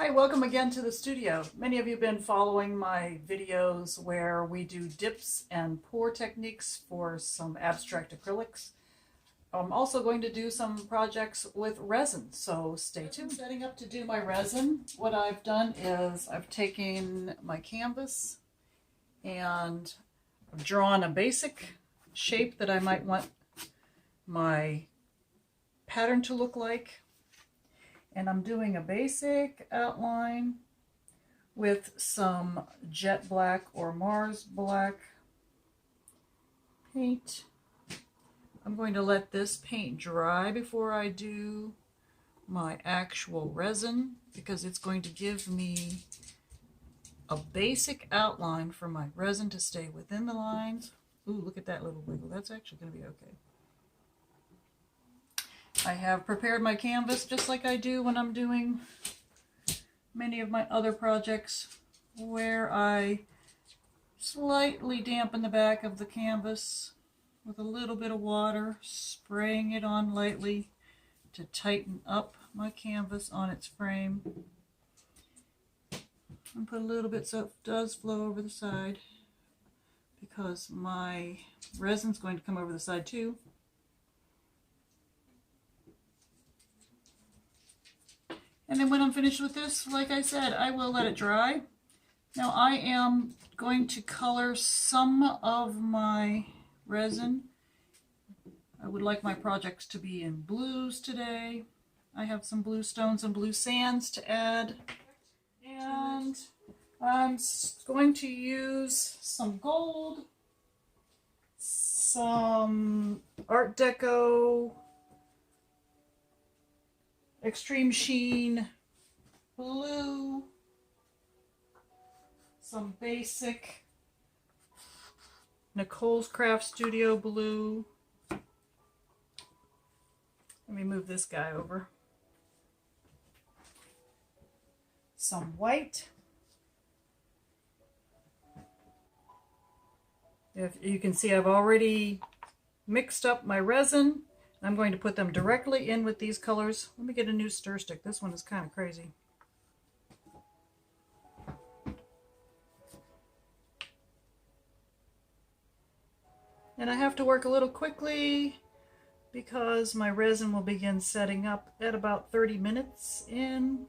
Hi, welcome again to the studio. Many of you have been following my videos where we do dips and pour techniques for some abstract acrylics. I'm also going to do some projects with resin, so stay tuned. Setting up to do my resin, what I've done is I've taken my canvas and I've drawn a basic shape that I might want my pattern to look like. And I'm doing a basic outline with some jet black or Mars black paint. I'm going to let this paint dry before I do my actual resin because it's going to give me a basic outline for my resin to stay within the lines. Ooh, look at that little wiggle. That's actually going to be okay. I have prepared my canvas just like I do when I'm doing many of my other projects, where I slightly dampen the back of the canvas with a little bit of water, spraying it on lightly to tighten up my canvas on its frame. And put a little bit so it does flow over the side, because my resin's going to come over the side too. And then when I'm finished with this, like I said, I will let it dry. Now I am going to color some of my resin. I would like my projects to be in blues today. I have some blue stones and blue sands to add. And I'm going to use some gold, some Art Deco Extreme Sheen blue, some basic Nicole's Craft Studio blue. Let me move this guy over. Some white. If you can see, I've already mixed up my resin. I'm going to put them directly in with these colors. Let me get a new stir stick. This one is kind of crazy. And I have to work a little quickly because my resin will begin setting up at about 30 minutes in.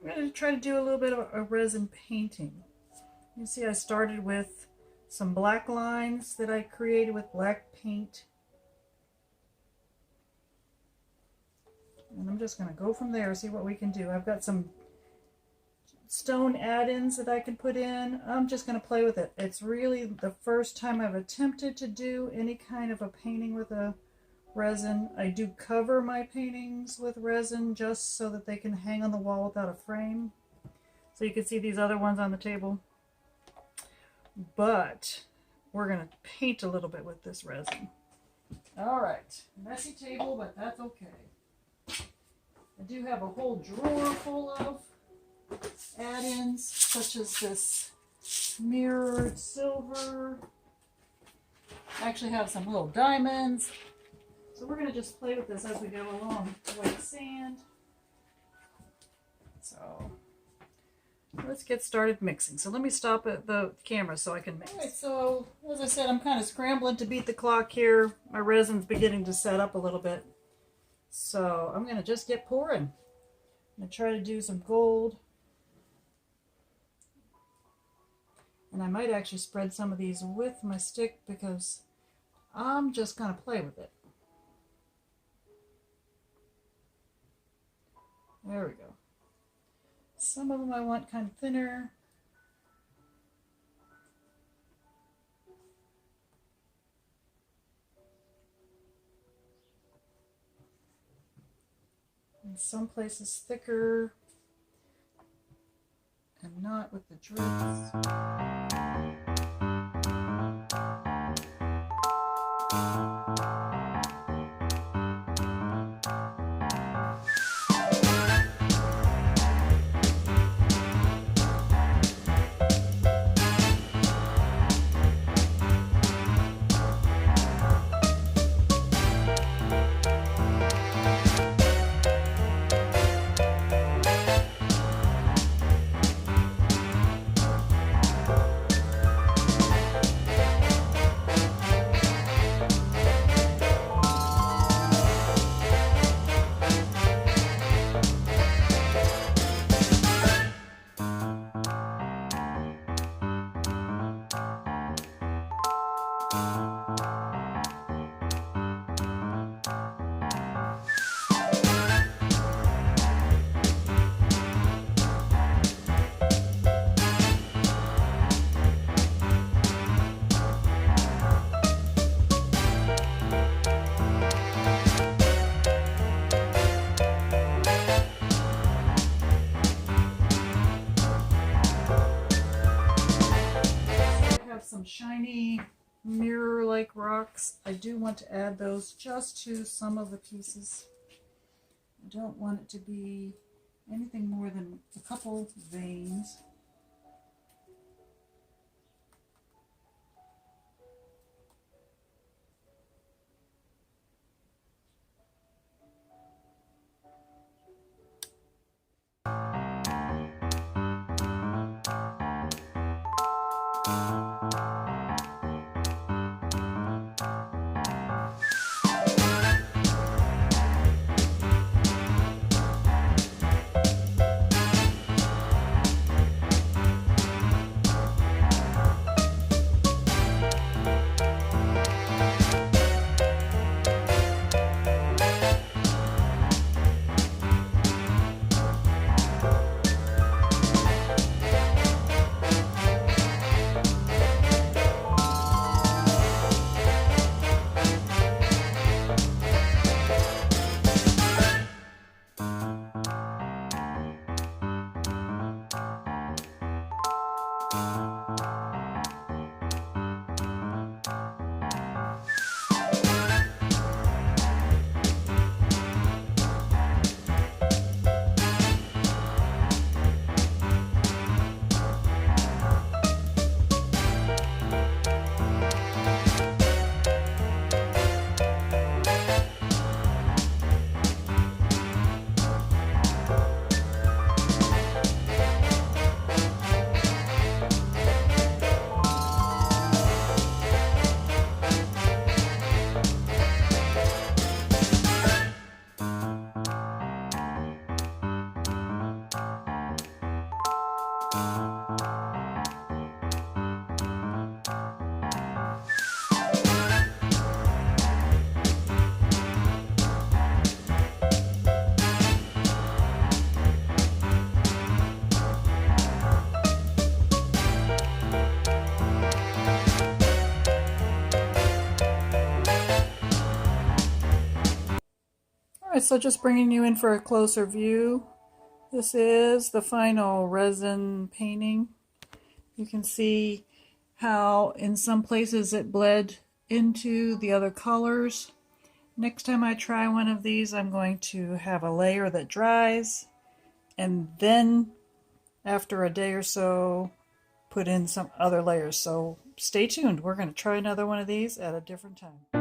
I'm going to try to do a little bit of a resin painting. You see, I started with some black lines that I created with black paint. And I'm just going to go from there, see what we can do. I've got some stone add-ins that I can put in. I'm just going to play with it. It's really the first time I've attempted to do any kind of a painting with a resin. I do cover my paintings with resin just so that they can hang on the wall without a frame. So you can see these other ones on the table. But we're going to paint a little bit with this resin. Alright, messy table, but that's okay. I do have a whole drawer full of add-ins, such as this mirrored silver. I actually have some little diamonds. So we're going to just play with this as we go along. White sand. So let's get started mixing. So let me stop at the camera so I can mix. Alright, so as I said, I'm kind of scrambling to beat the clock here. My resin's beginning to set up a little bit. So I'm going to just get pouring. I'm going to try to do some gold. And I might actually spread some of these with my stick because I'm just going to play with it. There we go. Some of them I want kind of thinner. And some places thicker. And not with the drips. rocks, I do want to add those just to some of the pieces. I don't want it to be anything more than a couple veins. Alright, so just bringing you in for a closer view. This is the final resin painting. You can see how in some places it bled into the other colors. Next time I try one of these, I'm going to have a layer that dries, and then after a day or so put in some other layers. So stay tuned. We're going to try another one of these at a different time.